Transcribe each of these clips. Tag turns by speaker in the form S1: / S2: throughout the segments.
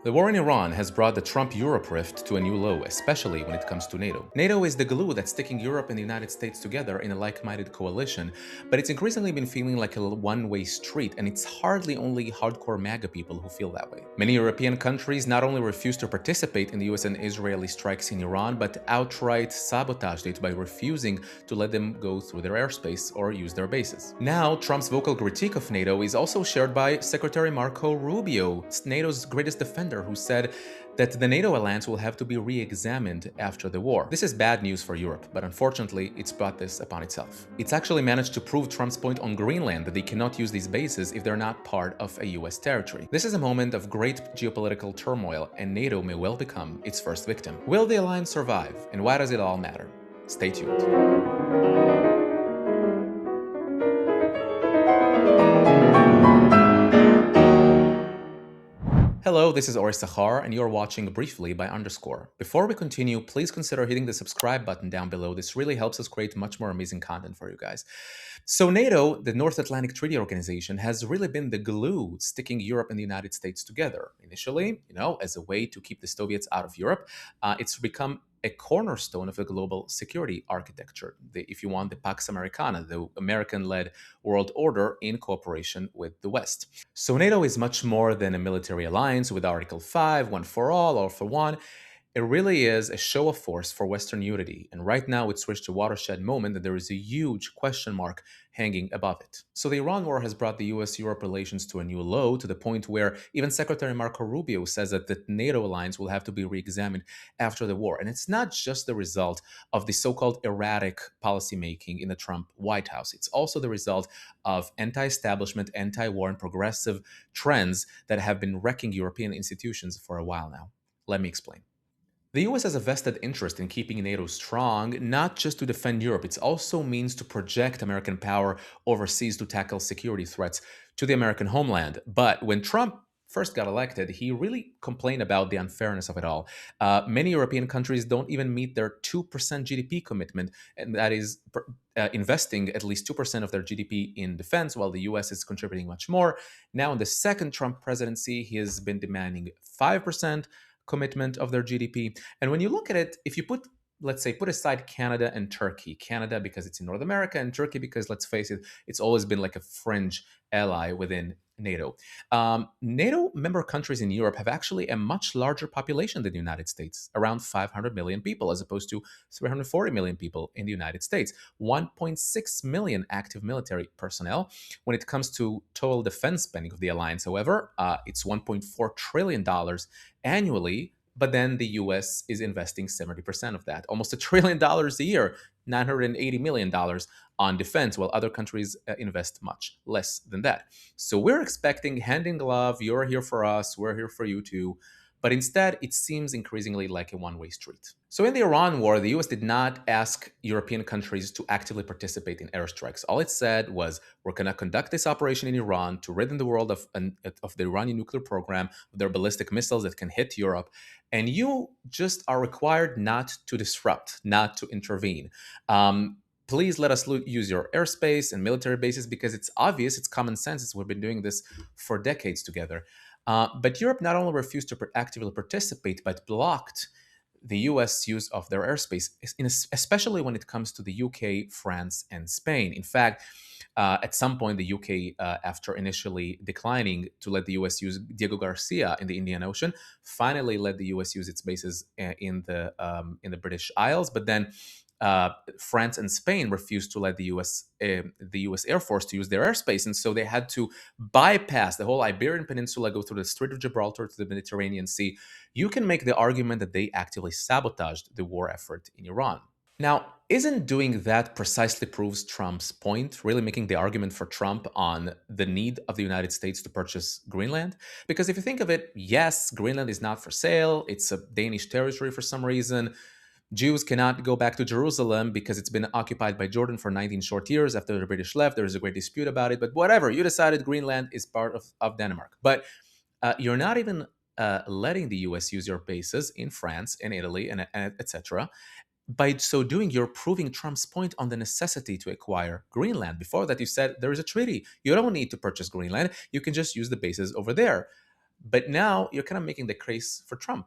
S1: The war in Iran has brought the Trump-Europe rift to a new low, especially when it comes to NATO. NATO is the glue that's sticking Europe and the United States together in a like-minded coalition, but it's increasingly been feeling like a one-way street, and it's hardly only hardcore MAGA people who feel that way. Many European countries not only refuse to participate in the US and Israeli strikes in Iran, but outright sabotaged it by refusing to let them go through their airspace or use their bases. Now, Trump's vocal critique of NATO is also shared by Secretary Marco Rubio, NATO's greatest defender, who said that the NATO alliance will have to be re-examined after the war. This is bad news for Europe, but unfortunately, it's brought this upon itself. It's actually managed to prove Trump's point on Greenland that they cannot use these bases if they're not part of a US territory. This is a moment of great geopolitical turmoil, and NATO may well become its first victim. Will the alliance survive, and why does it all matter? Stay tuned. Hello, this is Or Yissachar, and you're watching Briefly by Underscore. Before we continue, please consider hitting the subscribe button down below. This really helps us create much more amazing content for you guys. So NATO, the North Atlantic Treaty Organization, has really been the glue sticking Europe and the United States together. Initially, as a way to keep the Soviets out of Europe, it's become a cornerstone of the global security architecture. If you want, the Pax Americana, the American-led world order in cooperation with the West. So NATO is much more than a military alliance with Article 5, one for all for one. It really is a show of force for Western unity, and right now it's reached a watershed moment that there is a huge question mark hanging above it. So the Iran war has brought the US-Europe relations to a new low, to the point where even Secretary Marco Rubio says that the NATO alliance will have to be re-examined after the war. And it's not just the result of the so-called erratic policymaking in the Trump White House. It's also the result of anti-establishment, anti-war, and progressive trends that have been wrecking European institutions for a while now. Let me explain. The US has a vested interest in keeping NATO strong, not just to defend Europe. It also means to project American power overseas to tackle security threats to the American homeland. But when Trump first got elected, he really complained about the unfairness of it all. Many European countries don't even meet their 2% GDP commitment, and that is investing at least 2% of their GDP in defense, while the US is contributing much more. Now, in the second Trump presidency, he has been demanding 5% commitment of their GDP. And when you look at it, if you let's say, put aside Canada and Turkey, Canada because it's in North America, and Turkey because, let's face it, it's always been like a fringe ally within NATO. NATO member countries in Europe have actually a much larger population than the United States, around 500 million people, as opposed to 340 million people in the United States, 1.6 million active military personnel. When it comes to total defense spending of the alliance, however, it's $1.4 trillion annually, but then the US is investing 70% of that, almost $1 trillion a year, $980 million on defense, while other countries invest much less than that. So we're expecting hand in glove, you're here for us, we're here for you too. But instead, it seems increasingly like a one-way street. So in the Iran war, the US did not ask European countries to actively participate in airstrikes. All it said was, we're going to conduct this operation in Iran to rid the world of the Iranian nuclear program, of their ballistic missiles that can hit Europe. And you just are required not to disrupt, not to intervene. Please let us use your airspace and military bases, because it's obvious, it's common sense. We've been doing this for decades together. But Europe not only refused to actively participate, but blocked the US use of their airspace, especially when it comes to the UK, France, and Spain. In fact, at some point, the UK, after initially declining to let the US use Diego Garcia in the Indian Ocean, finally let the US use its bases in the British Isles. But then France and Spain refused to let the U.S. Air Force to use their airspace, and so they had to bypass the whole Iberian Peninsula, go through the Strait of Gibraltar to the Mediterranean Sea. You can make the argument that they actively sabotaged the war effort in Iran. Now, isn't doing that precisely proves Trump's point, really making the argument for Trump on the need of the United States to purchase Greenland? Because if you think of it, yes, Greenland is not for sale. It's a Danish territory for some reason. Jews cannot go back to Jerusalem because it's been occupied by Jordan for 19 short years after the British left. There is a great dispute about it, but whatever. You decided Greenland is part of Denmark. But you're not even letting the US use your bases in France and Italy and etc. By so doing, you're proving Trump's point on the necessity to acquire Greenland. Before that, you said there is a treaty. You don't need to purchase Greenland. You can just use the bases over there. But now you're kind of making the case for Trump,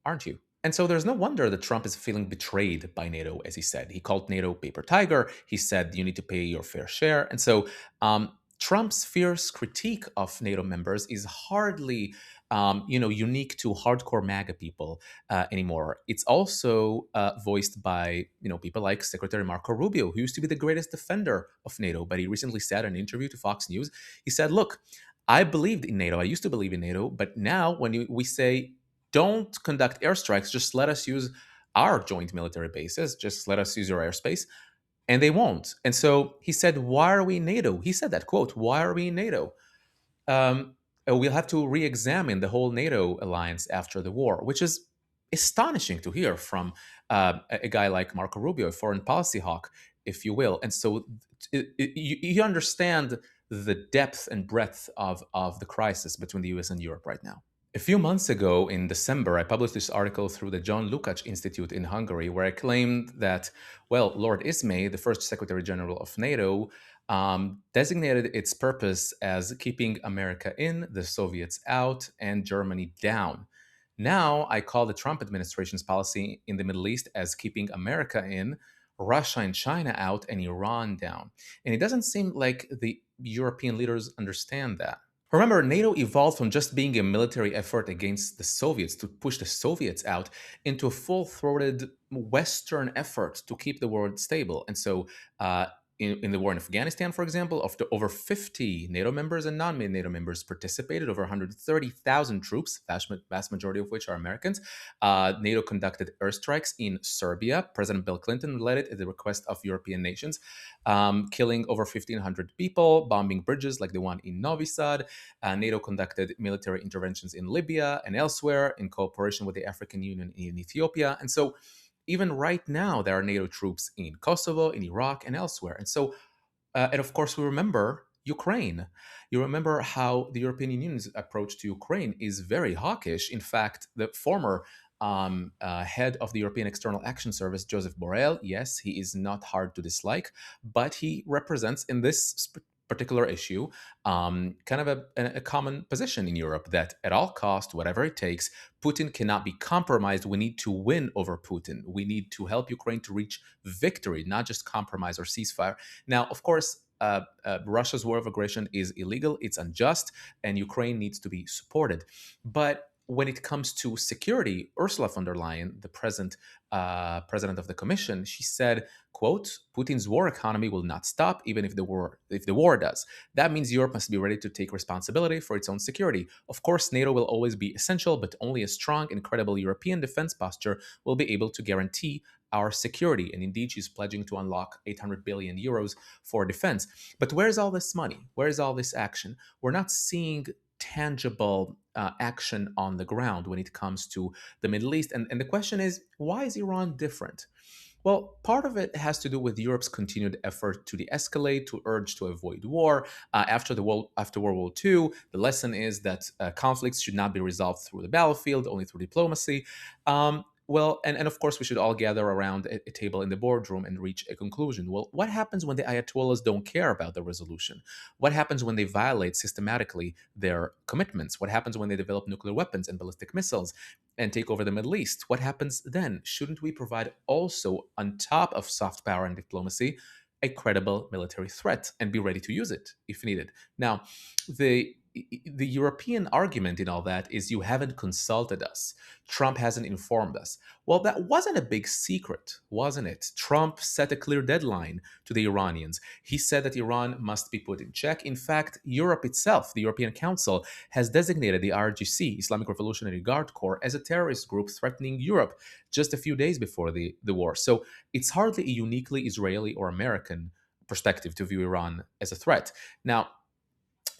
S1: aren't you? And so there's no wonder that Trump is feeling betrayed by NATO, as he said. He called NATO paper tiger. He said you need to pay your fair share. And so Trump's fierce critique of NATO members is hardly, unique to hardcore MAGA people anymore. It's also voiced by people like Secretary Marco Rubio, who used to be the greatest defender of NATO, but he recently said in an interview to Fox News, he said, "Look, I believed in NATO. I used to believe in NATO, but now when we say don't conduct airstrikes, just let us use our joint military bases, just let us use your airspace," and they won't. And so he said, "Why are we in NATO?" He said that quote, "Why are we in NATO?" Um, we'll have to re-examine the whole NATO alliance after the war, which is astonishing to hear from a guy like Marco Rubio, a foreign policy hawk, if you will. And so you understand the depth and breadth of the crisis between the US and Europe right now. A few months ago, in December, I published this article through the John Lukács Institute in Hungary, where I claimed that, well, Lord Ismay, the first Secretary General of NATO, designated its purpose as keeping America in, the Soviets out, and Germany down. Now, I call the Trump administration's policy in the Middle East as keeping America in, Russia and China out, and Iran down. And it doesn't seem like the European leaders understand that. Remember, NATO evolved from just being a military effort against the Soviets to push the Soviets out into a full throated Western effort to keep the world stable. And so, in the war in Afghanistan, for example, of the over 50 NATO members and non NATO members participated, over 130,000 troops, vast majority of which are Americans. NATO conducted airstrikes in Serbia. President Bill Clinton led it at the request of European nations, killing over 1,500 people, bombing bridges like the one in Novi Sad. NATO conducted military interventions in Libya and elsewhere in cooperation with the African Union in Ethiopia. And so, even right now, there are NATO troops in Kosovo, in Iraq, and elsewhere. And so, and of course, we remember Ukraine. You remember how the European Union's approach to Ukraine is very hawkish. In fact, the former head of the European External Action Service, Joseph Borrell, yes, he is not hard to dislike, but he represents in this particular issue kind of a common position in Europe that at all cost, whatever it takes, Putin cannot be compromised. We need to win over Putin. We need to help Ukraine to reach victory, not just compromise or ceasefire. Now, of course, Russia's war of aggression is illegal, it's unjust, and Ukraine needs to be supported. But when it comes to security, Ursula von der Leyen, the present president of the Commission, she said, "quote Putin's war economy will not stop even if the war does. That means Europe must be ready to take responsibility for its own security. Of course, NATO will always be essential, but only a strong and credible European defense posture will be able to guarantee our security." And indeed, she's pledging to unlock 800 billion euros for defense. But where's all this money? Where's all this action? We're not seeing tangible action on the ground when it comes to the Middle East. And the question is, why is Iran different? Well, part of it has to do with Europe's continued effort to de-escalate, to urge to avoid war. After World War II, the lesson is that conflicts should not be resolved through the battlefield, only through diplomacy. And of course, we should all gather around a table in the boardroom and reach a conclusion. Well, what happens when the Ayatollahs don't care about the resolution? What happens when they violate systematically their commitments? What happens when they develop nuclear weapons and ballistic missiles and take over the Middle East? What happens then? Shouldn't we provide also, on top of soft power and diplomacy, a credible military threat and be ready to use it if needed? Now, the European argument in all that is you haven't consulted us. Trump hasn't informed us. Well, that wasn't a big secret, wasn't it? Trump set a clear deadline to the Iranians. He said that Iran must be put in check. In fact, Europe itself, the European Council, has designated the IRGC, Islamic Revolutionary Guard Corps, as a terrorist group threatening Europe just a few days before the war. So it's hardly a uniquely Israeli or American perspective to view Iran as a threat. Now,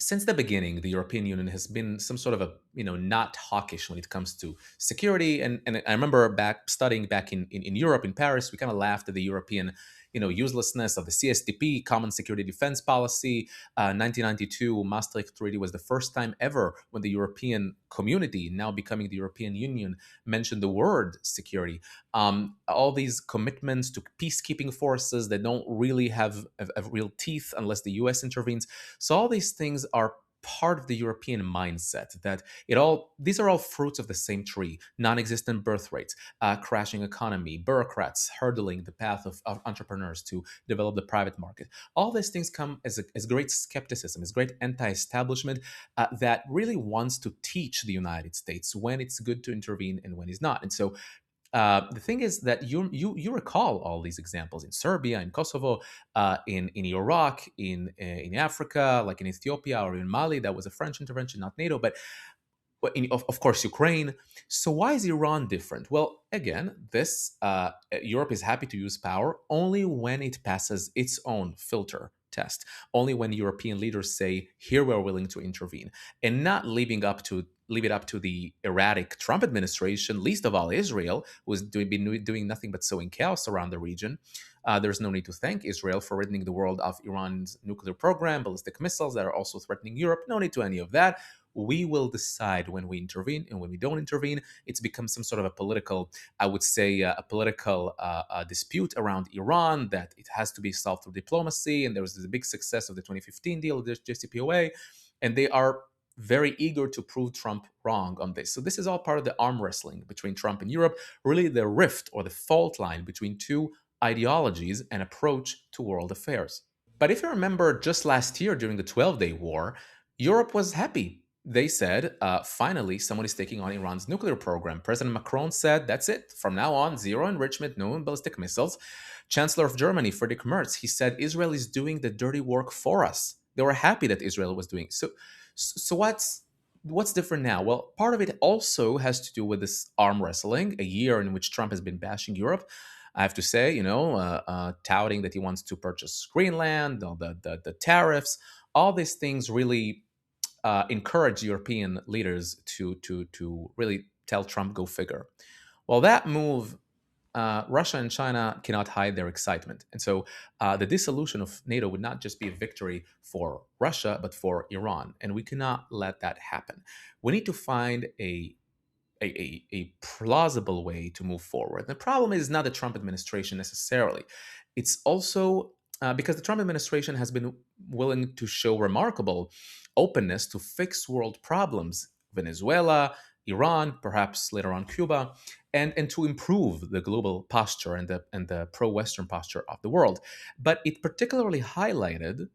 S1: since the beginning, the European Union has been some sort of a, not hawkish when it comes to security. And I remember studying back in Europe, in Paris, we kind of laughed at the European, uselessness of the CSDP, Common Security Defense Policy. 1992 Maastricht Treaty was the first time ever when the European community, now becoming the European Union, mentioned the word security. All these commitments to peacekeeping forces that don't really have real teeth unless the US intervenes. So all these things are part of the European mindset that these are all fruits of the same tree: non-existent birth rates, crashing economy, bureaucrats hurdling the path of entrepreneurs to develop the private market. All these things come as great skepticism, as great anti-establishment that really wants to teach the United States when it's good to intervene and when it's not. And so the thing is that you recall all these examples in Serbia, in Kosovo, in Iraq, in Africa, like in Ethiopia or in Mali. That was a French intervention, not NATO, but of course Ukraine. So why is Iran different? Well, again, this Europe is happy to use power only when it passes its own filter test. Only when European leaders say, "Here we're willing to intervene," and not leave it up to the erratic Trump administration, least of all Israel, who's been doing nothing but sowing chaos around the region. There's no need to thank Israel for ridding the world of Iran's nuclear program, ballistic missiles that are also threatening Europe. No need to any of that. We will decide when we intervene and when we don't intervene. It's become some sort of a political, I would say, a political dispute around Iran that it has to be solved through diplomacy. And there was this big success of the 2015 deal, the JCPOA, and they are very eager to prove Trump wrong on this. So this is all part of the arm wrestling between Trump and Europe, really the rift or the fault line between two ideologies and approach to world affairs. But if you remember, just last year during the 12-Day War, Europe was happy. They said, finally, someone is taking on Iran's nuclear program. President Macron said, that's it. From now on, zero enrichment, no ballistic missiles. Chancellor of Germany, Friedrich Merz, he said, Israel is doing the dirty work for us. They were happy that Israel was doing so. What's different now? Well, part of it also has to do with this arm wrestling, a year in which Trump has been bashing Europe. I have to say, touting that he wants to purchase Greenland, all the tariffs, all these things really encourage European leaders to really tell Trump, go figure. Well, that move, Russia and China cannot hide their excitement. And so the dissolution of NATO would not just be a victory for Russia, but for Iran. And we cannot let that happen. We need to find a plausible way to move forward. The problem is not the Trump administration necessarily. It's also because the Trump administration has been willing to show remarkable openness to fix world problems, Venezuela, Iran, perhaps later on Cuba, and to improve the global posture and the pro-Western posture of the world. But it particularly highlighted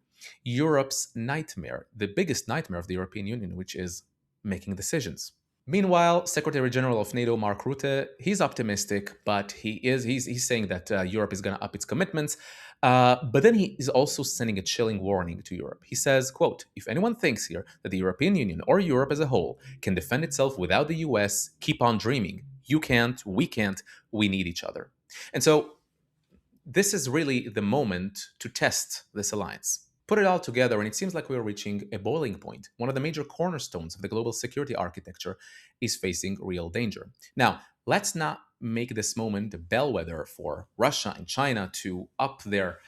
S1: Europe's nightmare, the biggest nightmare of the European Union, which is making decisions. Meanwhile, Secretary General of NATO Mark Rutte, he's optimistic, but he's saying that Europe is going to up its commitments. But then he is also sending a chilling warning to Europe. He says, quote, if anyone thinks here that the European Union or Europe as a whole can defend itself without the US, keep on dreaming. You can't, we need each other. And so this is really the moment to test this alliance. Put it all together, and it seems like we are reaching a boiling point. One of the major cornerstones of the global security architecture is facing real danger. Now, let's not make this moment a bellwether for Russia and China to up their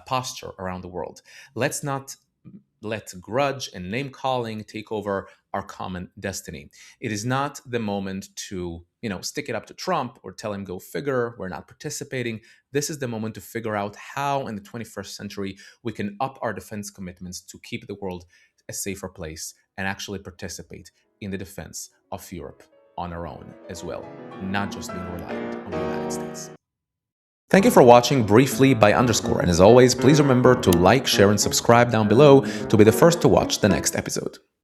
S1: posture around the world. Let's not let grudge and name calling take over our common destiny. It is not the moment to, stick it up to Trump or tell him go figure, we're not participating. This is the moment to figure out how in the 21st century we can up our defense commitments to keep the world a safer place and actually participate in the defense of Europe on our own as well, not just being reliant on the United States. Thank you for watching Briefly by Underscore, and as always, please remember to like, share, and subscribe down below to be the first to watch the next episode.